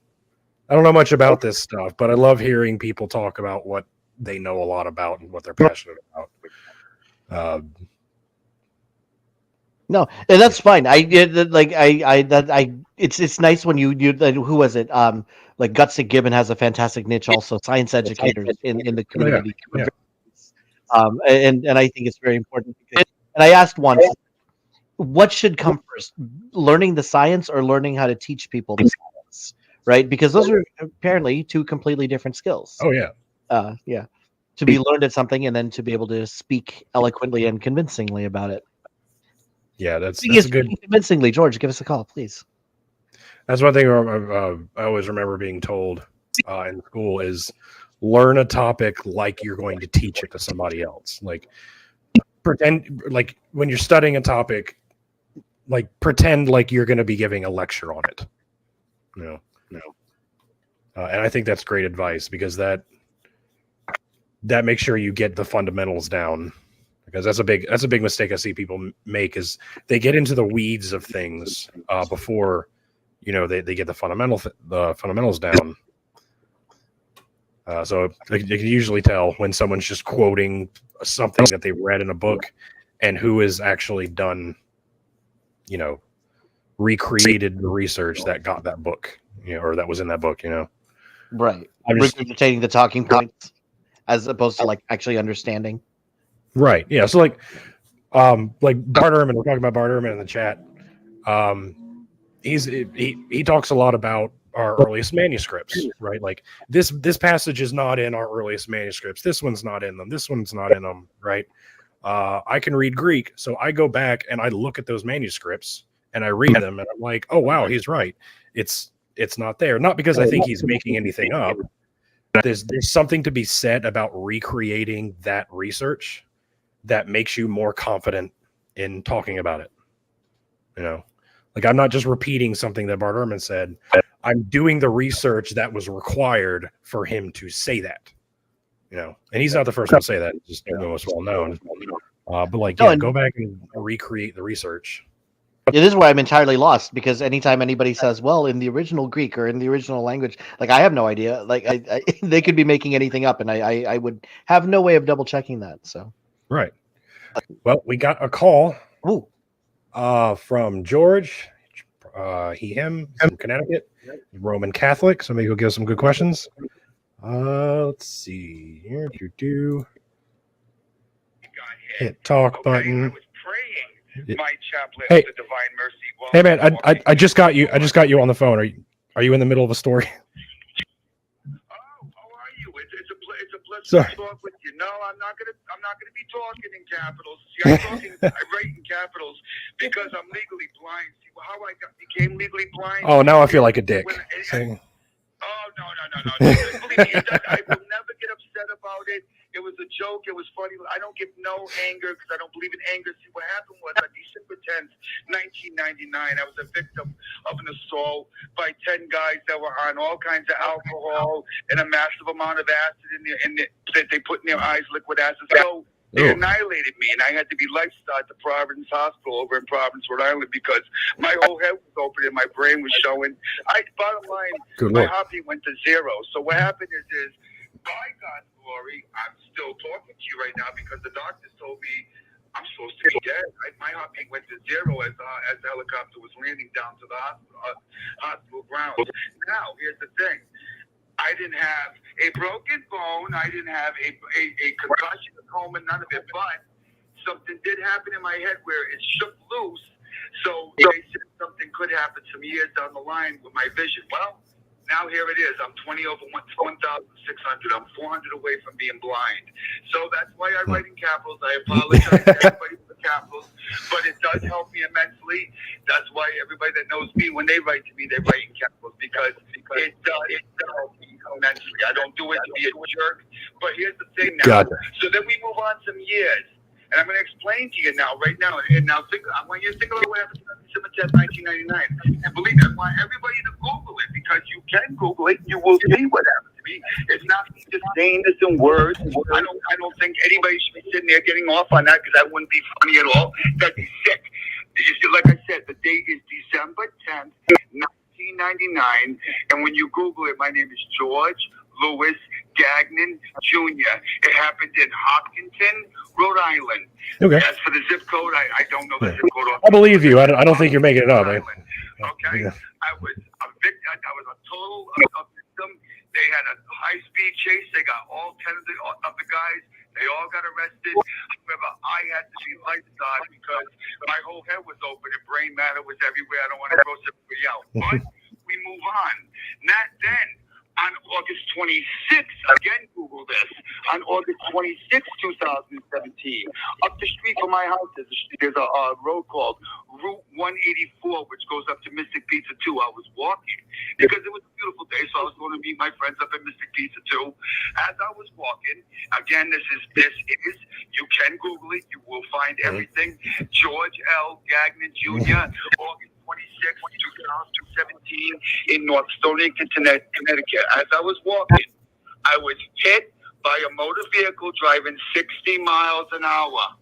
Speaker 3: much about this stuff, but I love hearing people talk about what they know a lot about and what they're passionate about.
Speaker 2: No, and that's fine. It's nice when you who was it? Like Gutsy Gibbon has a fantastic niche also, science educators in the community.
Speaker 3: Yeah.
Speaker 2: And I think it's very important. And I asked once, what should come first, learning the science or learning how to teach people the science, right? Because those are apparently two completely different skills.
Speaker 3: Oh yeah.
Speaker 2: Yeah, to be learned at something and then to be able to speak eloquently and convincingly about it.
Speaker 3: Yeah, that's
Speaker 2: Speaking of
Speaker 3: a good.
Speaker 2: speaking convincingly, George, give us a call, please.
Speaker 3: That's one thing I always remember being told in school is learn a topic like you're going to teach it to somebody else. Like pretend like when you're studying a topic, like pretend like you're going to be giving a lecture on it. No. And I think that's great advice because that makes sure you get the fundamentals down. Because that's a big mistake I see people make is they get into the weeds of things before they get the fundamentals down. So you can usually tell when someone's just quoting something that they read in a book and who has actually done, recreated the research that got that book, or that was in that book,
Speaker 2: Right.
Speaker 3: I'm just
Speaker 2: Regurgitating the talking points as opposed to like actually understanding.
Speaker 3: right. Yeah. So like Bart Ehrman, we're talking about Bart Ehrman in the chat. He talks a lot about our earliest manuscripts, right? Like this passage is not in our earliest manuscripts. This one's not in them. This one's not in them, right? I can read Greek, so I go back and I look at those manuscripts and I read them, and I'm like, oh wow, he's right. It's not there. Not because I think he's making anything up. There's something to be said about recreating that research that makes you more confident in talking about it. Like I'm not just repeating something that Bart Ehrman said. I'm doing the research that was required for him to say that. And he's not the first one to say that. It's just the most well known. But like, go back and recreate the research.
Speaker 2: It is where I'm entirely lost because anytime anybody says, "Well, in the original Greek or in the original language," like I have no idea. Like I they could be making anything up, and I would have no way of double checking that. So
Speaker 3: right. Well, we got a call.
Speaker 2: Ooh.
Speaker 3: From George, him from Connecticut, Roman Catholic. So maybe he'll give us some good questions. Let's see here. Hit talk button.
Speaker 5: I was praying my chaplet
Speaker 3: Hey.
Speaker 5: of the divine mercy.
Speaker 3: Hey man, I just got you. I just got you on the phone. Are you in the middle of a story?
Speaker 5: How are you? It's a pleasure
Speaker 3: Sorry.
Speaker 5: to talk with you. No, I'm not gonna be talking in capitals. See, I write in capitals because I'm legally blind. See how I became legally blind?
Speaker 3: Oh, now I feel like a dick.
Speaker 5: Oh no! Believe me, I will never get upset about it. It was a joke. It was funny. I don't give no anger because I don't believe in anger. See, what happened was on December 10th, 1999, I was a victim of an assault by 10 guys that were on all kinds of alcohol and a massive amount of acid that they put in their eyes, liquid acid. So they annihilated me, and I had to be lifestyle at the Providence Hospital over in Providence, Rhode Island, because my whole head was open and my brain was showing. Bottom line, my heartbeat went to zero. So what happened is by God's glory, I'm still talking to you right now because the doctors told me I'm supposed to be dead. My heartbeat went to zero as the helicopter was landing down to the hospital grounds. Now, here's the thing. I didn't have a broken bone. I didn't have a concussion, a coma, none of it. But something did happen in my head where it shook loose. So they said something could happen some years down the line with my vision. Well, now here it is. I'm 20 over 1,600. I'm 400 away from being blind. So that's why I write in capitals. I apologize to everybody for the capitals, but it does help me immensely. That's why everybody that knows me, when they write to me, they write in capitals because it does help me immensely. I don't do it to be a jerk, but here's the thing now. So then we move on some years. And I'm going to explain to you right now. And now I want you to think about what happened on December 10th, 1999. And believe me, I want everybody to Google it because you can Google it and you will see what happened to me. It's not me just saying this in words. I don't think anybody should be sitting there getting off on that because that wouldn't be funny at all. That'd be sick. Like I said, the date is December 10th, 1999. And when you Google it, my name is George Louis Gagnon Jr. It happened in Hopkinton, Rhode Island.
Speaker 3: Okay.
Speaker 5: As for the zip code, I don't know the zip code.
Speaker 3: I believe you. I don't think you're making it up.
Speaker 5: Okay.
Speaker 3: Yeah.
Speaker 5: I was a victim. I was a total victim. They had a high-speed chase. They got all 10 of the guys. They all got arrested. However, I had to be lifeguard because my whole head was open and brain matter was everywhere. I don't want to gross everybody out. But we move on. Then, on August 26th, again, Google this, on August 26th, 2017, up the street from my house, there's a road called Route 184, which goes up to Mystic Pizza 2. I was walking because it was a beautiful day, so I was going to meet my friends up at Mystic Pizza 2. As I was walking, again, this is, you can Google it, you will find everything. George L. Gagnon Jr., August 26, 2017, in North Stony, Connecticut. As I was walking, I was hit by a motor vehicle driving 60 miles an hour.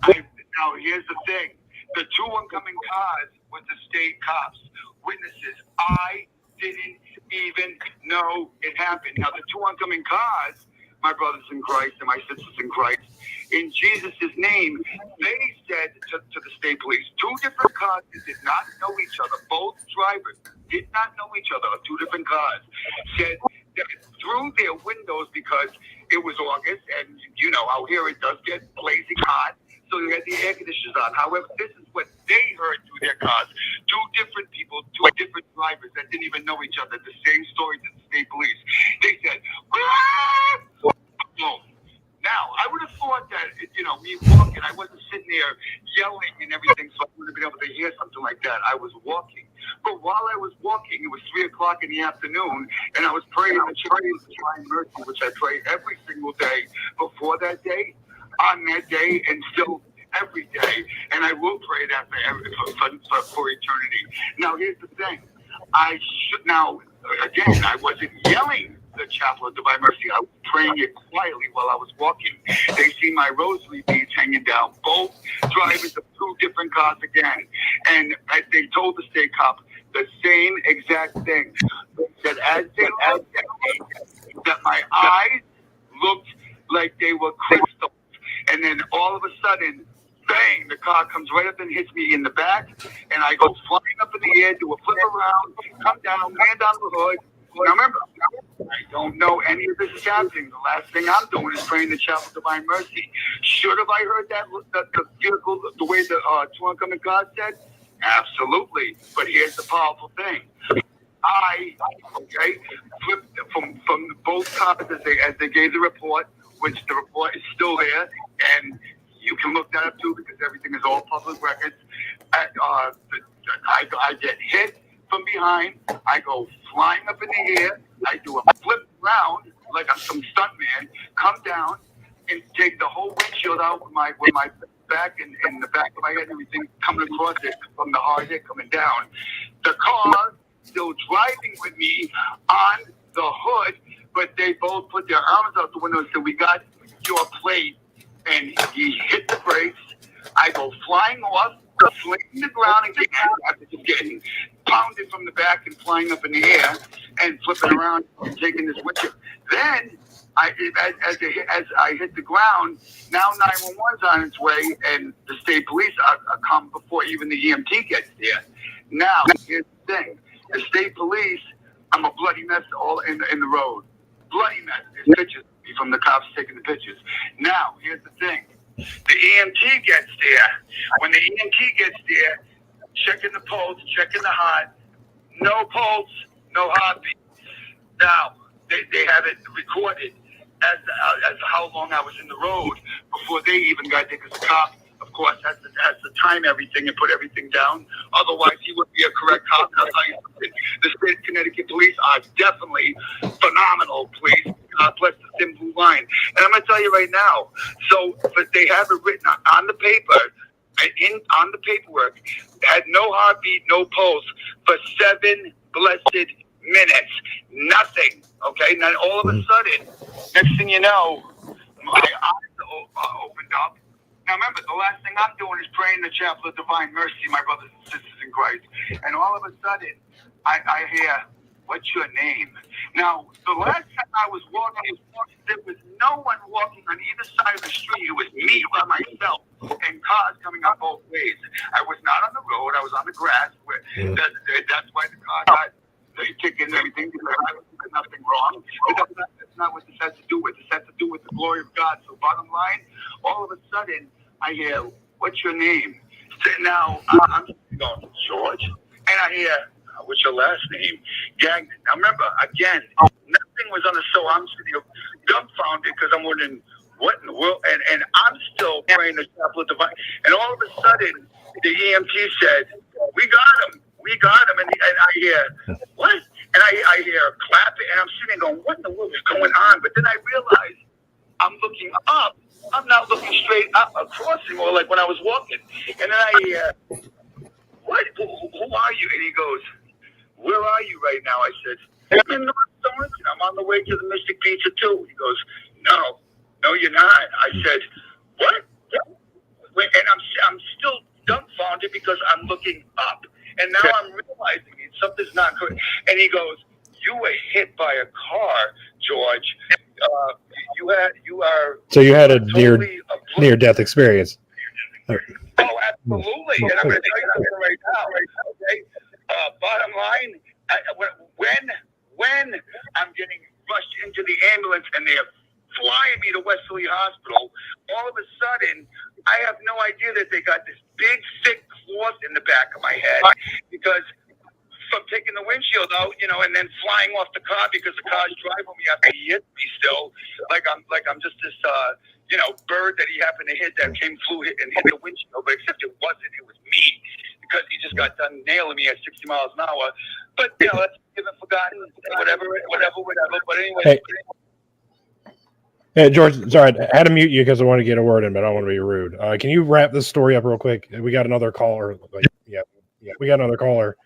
Speaker 5: Now, here's the thing. The two oncoming cars were the state cops. Witnesses, I didn't even know it happened. Now, the two oncoming cars, my brothers in Christ and my sisters in Christ, in Jesus' name, they said to the state police, two different cars that did not know each other, both drivers did not know each other, two different cars, said that through their windows, because it was August, and you know, out here it does get blazing hot, so they had the air conditioners on. However, this is what they heard through their cars. Two different people, two different drivers that didn't even know each other, the same story to the state police. They said, "Ah!" Boom. Now, I would have thought that, you know, me walking, I wasn't sitting there yelling and everything, so I wouldn't have been able to hear something like that. I was walking. But while I was walking, it was 3 o'clock in the afternoon, and I was praying the Divine Mercy, which I pray every single day before that day, on that day, and still every day. And I will pray that for eternity. Now, here's the thing. Again, I wasn't yelling the Chapel of Divine Mercy. I was praying it quietly while I was walking. They see my rosary beads hanging down. Both drivers of two different cars again. And they told the state cop the same exact thing. They said, as they looked at me, that my eyes looked like they were crystals. And then all of a sudden, bang, the car comes right up and hits me in the back, and I go flying up in the air, do a flip around, come down, land on the hood. Now remember, I don't know any of this is happening. The last thing I'm doing is praying the Chapel of Divine Mercy. Should have I heard that the vehicle, the way the two oncoming cars said? Absolutely. But here's the powerful thing. I flipped from both cars as they gave the report, which the report is still there, and you can look that up too because everything is all public records. I get hit from behind. I go flying up in the air. I do a flip around like I'm some stuntman. Come down and take the whole windshield out with my back and the back of my head and everything coming across it from the hard hit coming down. The car still driving with me on the hood, but they both put their arms out the window and said, "We got your plate." And he hit the brakes. I go flying off, flinging the ground again after just getting pounded from the back and flying up in the air and flipping around and taking this windshield. Then, as I hit the ground, now 911's on its way, and the state police are come before even the EMT gets there. Now, here's the thing. The state police, I'm a bloody mess all in the road. Bloody mess. There's pictures from the cops taking the pictures. Now, here's the thing. The EMT gets there. When the EMT gets there, checking the pulse, checking the heart, no pulse, no heartbeat. Now, they have it recorded as how long I was in the road before they even got there, because the cop, of course, has to time everything and put everything down. Otherwise, he wouldn't be a correct cop. And I'll tell you something. The state of Connecticut police are definitely phenomenal police. God bless the thin blue line. And I'm going to tell you right now. So, but they have it written on the paper, on the paperwork, had no heartbeat, no pulse for 7 blessed minutes. Nothing. Okay? Now, all of a sudden, next thing you know, my eyes opened up. Now, remember, the last thing I'm doing is praying the Chapel of Divine Mercy, my brothers and sisters in Christ. And all of a sudden, I hear, "What's your name?" Now, the last time I was walking, there was no one walking on either side of the street. It was me by myself and cars coming up both ways. I was not on the road. I was on the grass. That's why the car got the ticket and everything, because I was doing nothing wrong. But that's not what this has to do with. This has to do with the glory of God. So bottom line, all of a sudden, I hear, what's your name? So now, I'm going, George. And I hear, what's your last name? Gagnon. Now remember, again, nothing was on the show. I'm sitting here dumbfounded because I'm wondering, what in the world? And I'm still praying the chapel of divine. And all of a sudden, the EMT said, we got him. We got him. And I hear, what? And I hear clapping, and I'm sitting there going, what in the world is going on? But then I realize I'm looking up. I'm not looking straight up across anymore like when I was walking. And then I hear, what? Who are you? And he goes, where are you right now? I said, I'm in North Thornton. I'm on the way to the Mystic Pizza too. He goes, no, you're not. I said, what? And I'm still dumbfounded because I'm looking up. And now I'm realizing something's not good. And he goes, you were hit by a car, George. You are.
Speaker 3: So you had a near death experience.
Speaker 5: Oh, absolutely. And I'm going to tell you that right now. Okay. Bottom line, when I'm getting rushed into the ambulance and they're flying me to Wesley Hospital, all of a sudden I have no idea that they got this big thick cloth in the back of my head because from taking the windshield out, and then flying off the car because the car's driving me after he hit me still, like I'm just this bird that he happened to hit that flew and hit the windshield, but except it wasn't, it was me because he just got done nailing me at 60 miles an hour. But that's given forgotten, whatever. But anyway.
Speaker 3: Hey, George, sorry, I had to mute you because I want to get a word in, but I don't want to be rude. Can you wrap this story up real quick? We got another caller. Yeah, we got another caller.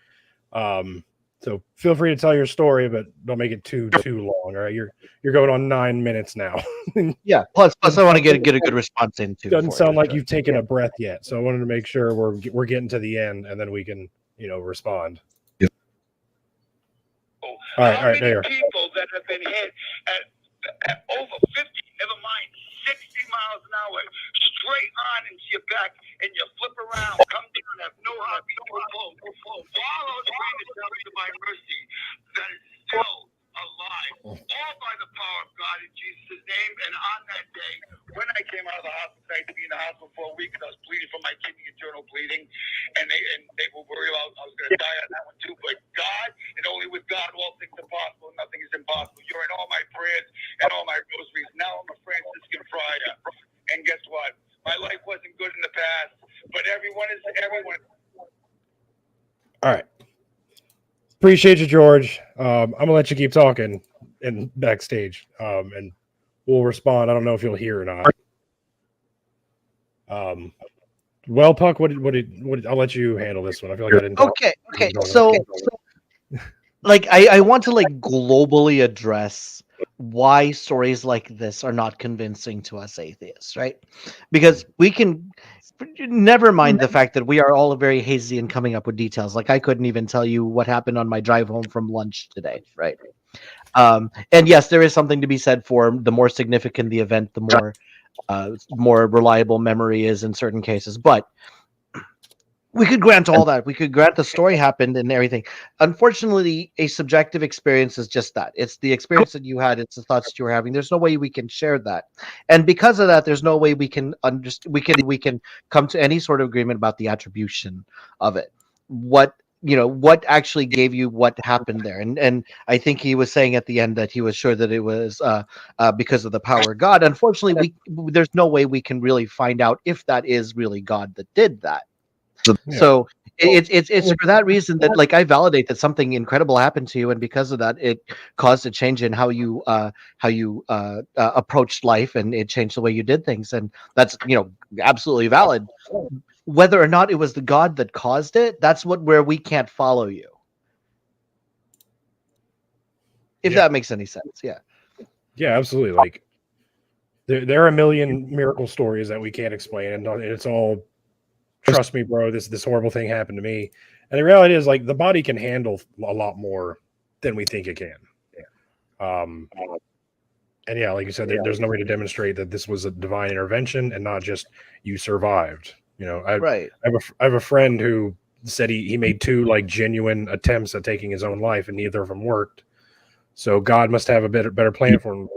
Speaker 3: So feel free to tell your story, but don't make it too long. All right, you're going on 9 minutes now.
Speaker 2: Yeah. Plus, I want to get a good response in too.
Speaker 3: Doesn't sound like you've taken a breath yet, so I wanted to make sure we're getting to the end, and then we can respond.
Speaker 5: Yep.
Speaker 3: All right, there you are.
Speaker 5: People that have been hit at over 50, never mind 60 miles an hour, straight on into your back, and you flip around, come down, have no heartbeat, no flow. While I was praying to God by mercy, that is still alive, all by the power of God in Jesus' name. And on that day, when I came out of the hospital, I had to be in the hospital for a week because I was bleeding from my kidney, internal bleeding, and they were worried about I was going to die on that one too. But God, and only with God, all things are possible. Nothing is impossible. You're in all my prayers and all my rosaries. Now I'm a Franciscan friar, and guess what? My life wasn't good in the past, but everyone is everyone.
Speaker 3: All right. Appreciate you, George. I'm gonna let you keep talking in backstage, and we'll respond. I don't know if you'll hear or not. Well, Puck, what I'll let you handle this one. I feel like I didn't.
Speaker 2: Okay. So like I want to globally address why stories like this are not convincing to us atheists, right? Because we can never mind the fact that we are all very hazy in coming up with details. Like I couldn't even tell you what happened on my drive home from lunch today, right? And yes, there is something to be said for the more significant the event, the more reliable memory is in certain cases. But we could grant all that. We could grant the story happened and everything. Unfortunately, a subjective experience is just that. It's the experience that you had. It's the thoughts that you were having. There's no way we can share that, and because of that, there's no way we can we can come to any sort of agreement about the attribution of it. What actually gave you what happened there? And I think he was saying at the end that he was sure that it was because of the power of God. Unfortunately, there's no way we can really find out if that is really God that did that. So it's for that reason that I validate that something incredible happened to you, and because of that, it caused a change in how you approached life, and it changed the way you did things, and that's absolutely valid. Whether or not it was the God that caused it, that's where we can't follow you. If that makes any sense, yeah. Yeah,
Speaker 3: absolutely. There are a million miracle stories that we can't explain, and it's all. Trust me, bro, this horrible thing happened to me. And the reality is, the body can handle a lot more than we think it can. And yeah, like you said, there's no way to demonstrate that this was a divine intervention and not just you survived. I have a friend who said he made 2 genuine attempts at taking his own life, and neither of them worked. So God must have a better plan for him.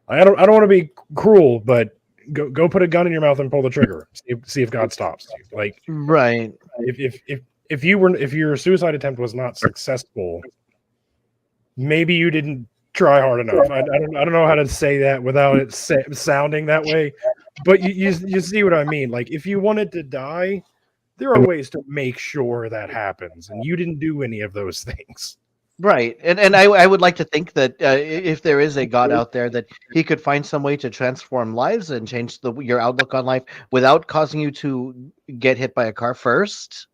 Speaker 3: I don't want to be cruel, but go put a gun in your mouth and pull the trigger. See if God stops you. Like,
Speaker 2: Right.
Speaker 3: if your suicide attempt was not successful, maybe you didn't try hard enough. I don't know how to say that without it sounding that way, but you see what I mean. Like, if you wanted to die, there are ways to make sure that happens, and you didn't do any of those things.
Speaker 2: Right, and I would like to think that if there is a God out there, that he could find some way to transform lives and change your outlook on life without causing you to get hit by a car first.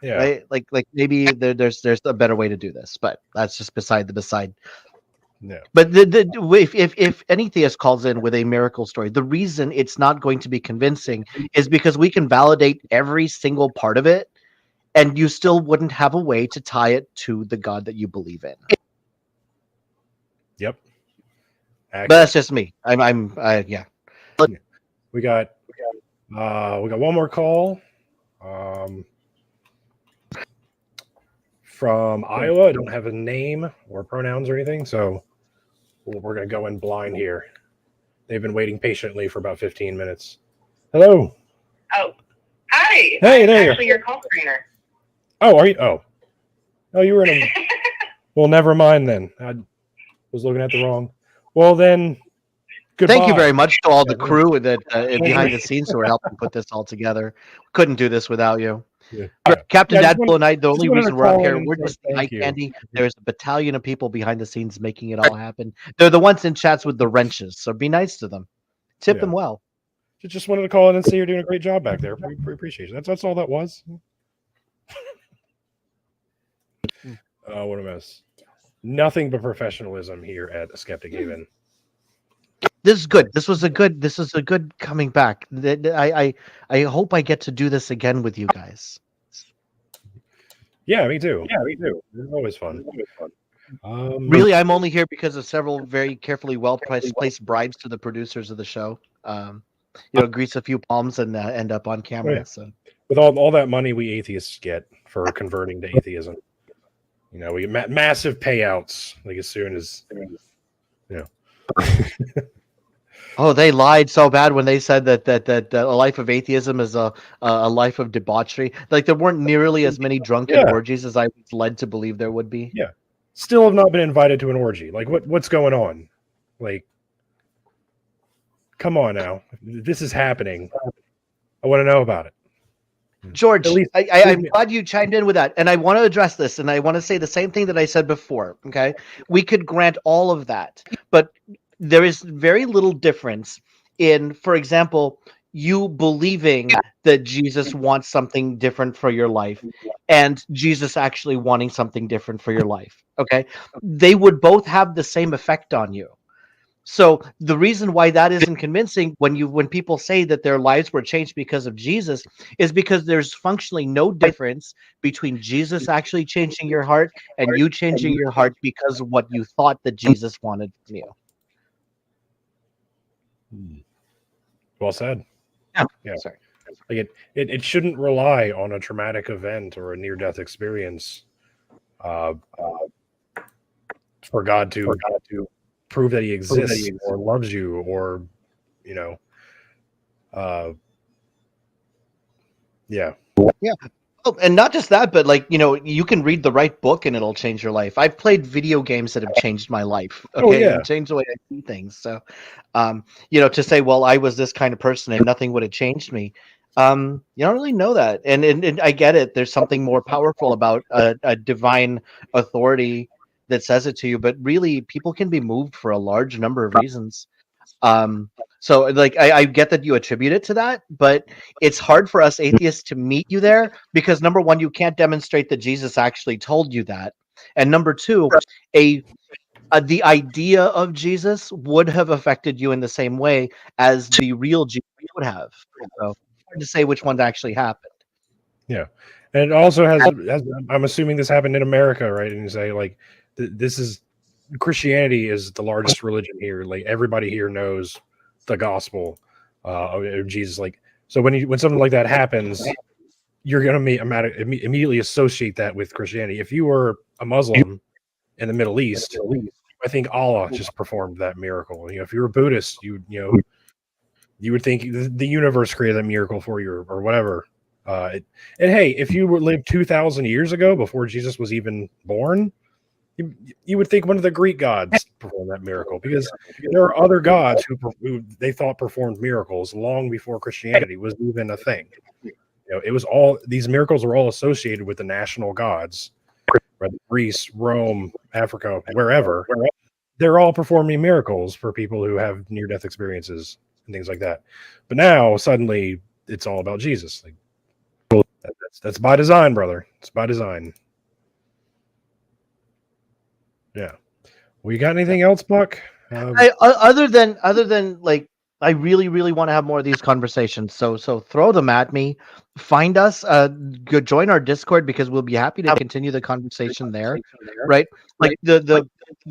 Speaker 3: Yeah,
Speaker 2: right? Like maybe there's a better way to do this, but that's just beside the beside.
Speaker 3: Yeah.
Speaker 2: But if any theist calls in with a miracle story, the reason it's not going to be convincing is because we can validate every single part of it, and you still wouldn't have a way to tie it to the God that you believe in.
Speaker 3: Yep.
Speaker 2: But that's just me. Yeah.
Speaker 3: We got one more call. From Iowa. I don't have a name or pronouns or anything, so we're going to go in blind here. They've been waiting patiently for about 15 minutes. Hello.
Speaker 6: Oh, hi.
Speaker 3: Hey,
Speaker 6: I'm
Speaker 3: there.
Speaker 6: actually your call screener.
Speaker 3: Oh, are you? Oh, you were in a... Well, never mind then. I was looking at the wrong... Well, then, goodbye.
Speaker 2: Thank you very much to all the crew that behind the scenes who are helping put this all together. Couldn't do this without you.
Speaker 3: Yeah.
Speaker 2: Captain
Speaker 3: Yeah,
Speaker 2: Dadpool and I, the only reason we're up here, we're just eye
Speaker 3: thank you.
Speaker 2: candy. There's a battalion of people behind the scenes making it all happen. They're the ones in chats with the wrenches, so be nice to them. Tip them well.
Speaker 3: Just wanted to call in and say you're doing a great job back there. We appreciate it. That's all that was. What a mess. Nothing but professionalism here at Skeptic Haven.
Speaker 2: This is good. This is a good coming back. I hope I get to do this again with you guys.
Speaker 3: Yeah, me too. It's always fun.
Speaker 2: Really, I'm only here because of several very carefully placed bribes to the producers of the show. Grease a few palms and end up on camera.
Speaker 3: Yeah.
Speaker 2: So
Speaker 3: with all that money we atheists get for converting to atheism, we get massive payouts. Like as soon as
Speaker 2: Oh, they lied so bad when they said that a life of atheism is a life of debauchery. Like there weren't nearly as many drunken orgies as I was led to believe there would be.
Speaker 3: Yeah, still have not been invited to an orgy. Like what's going on? Like, come on now, this is happening. I want to know about it.
Speaker 2: George, I'm glad you chimed in with that, and I want to address this, and I want to say the same thing that I said before. Okay, we could grant all of that, but there is very little difference in, for example, you believing that Jesus wants something different for your life and Jesus actually wanting something different for your life. Okay, they would both have the same effect on you. So the reason why that isn't convincing when people say that their lives were changed because of Jesus is because there's functionally no difference between Jesus actually changing your heart and you changing your heart because of what you thought that Jesus wanted from you.
Speaker 3: Well said.
Speaker 2: Yeah. Sorry.
Speaker 3: Like it shouldn't rely on a traumatic event or a near-death experience for God to prove that he exists or loves you or yeah.
Speaker 2: Oh, and not just that, but you can read the right book and it'll change your life. I've played video games that have changed my life. Okay, and changed the way I see things. So, to say, well, I was this kind of person and nothing would have changed me. You don't really know that, and I get it. There's something more powerful about a divine authority that says it to you, but really, people can be moved for a large number of reasons. So I get that you attribute it to that, but it's hard for us atheists to meet you there because number one, you can't demonstrate that Jesus actually told you that. And number two, the idea of Jesus would have affected you in the same way as the real Jesus would have. So it's hard to say which one actually happened.
Speaker 3: Yeah. And it also has I'm assuming this happened in America, right? And you say this is Christianity is the largest religion here. Like everybody here knows the gospel of Jesus. Like, so when something like that happens, you're going to immediately associate that with Christianity. If you were a Muslim in the Middle East, I think Allah just performed that miracle. If you're a Buddhist, you would think the universe created that miracle for you, or whatever. And hey, if you lived 2,000 years ago before Jesus was even born, you would think one of the Greek gods performed that miracle, because there are other gods who they thought performed miracles long before Christianity was even a thing. It was all, these miracles were all associated with the national gods, whether Greece, Rome, Africa, wherever. They're all performing miracles for people who have near-death experiences and things like that. But now suddenly it's all about Jesus. Like, that's by design, brother. It's by design. Yeah. Well, you got anything else, Buck?
Speaker 2: Other than like, I really, really want to have more of these conversations. So throw them at me. Find us. Go join our Discord, because we'll be happy to continue the conversation there. Right? Like the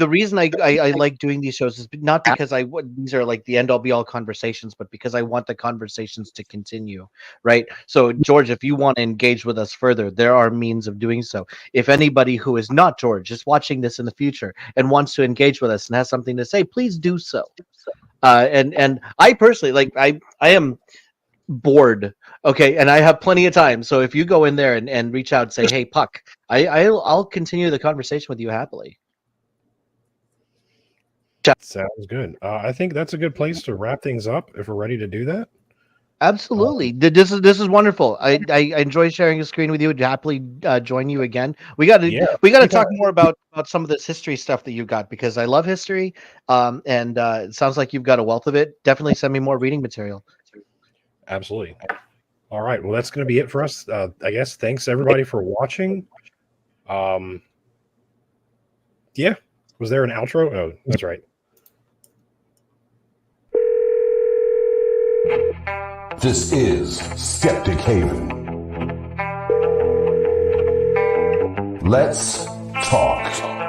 Speaker 2: reason I like doing these shows is not because these are like the end all be all conversations, but because I want the conversations to continue. Right? So George, if you want to engage with us further, there are means of doing so. If anybody who is not George is watching this in the future and wants to engage with us and has something to say, please do so. And I personally, like, I am bored, okay, and I have plenty of time. So if you go in there and reach out and say, "Hey, Puck," I'll continue the conversation with you happily.
Speaker 3: Sounds good. I think that's a good place to wrap things up if we're ready to do that.
Speaker 2: Absolutely. This is wonderful. I enjoy sharing a screen with you. Would happily join you again. We got to talk more about some of this history stuff that you got, because I love history. And it sounds like you've got a wealth of it. Definitely send me more reading material.
Speaker 3: Absolutely. All right. Well, that's going to be it for us. I guess. Thanks everybody for watching. Yeah. Was there an outro? Oh, that's right.
Speaker 1: This is Skeptic Haven. Let's talk.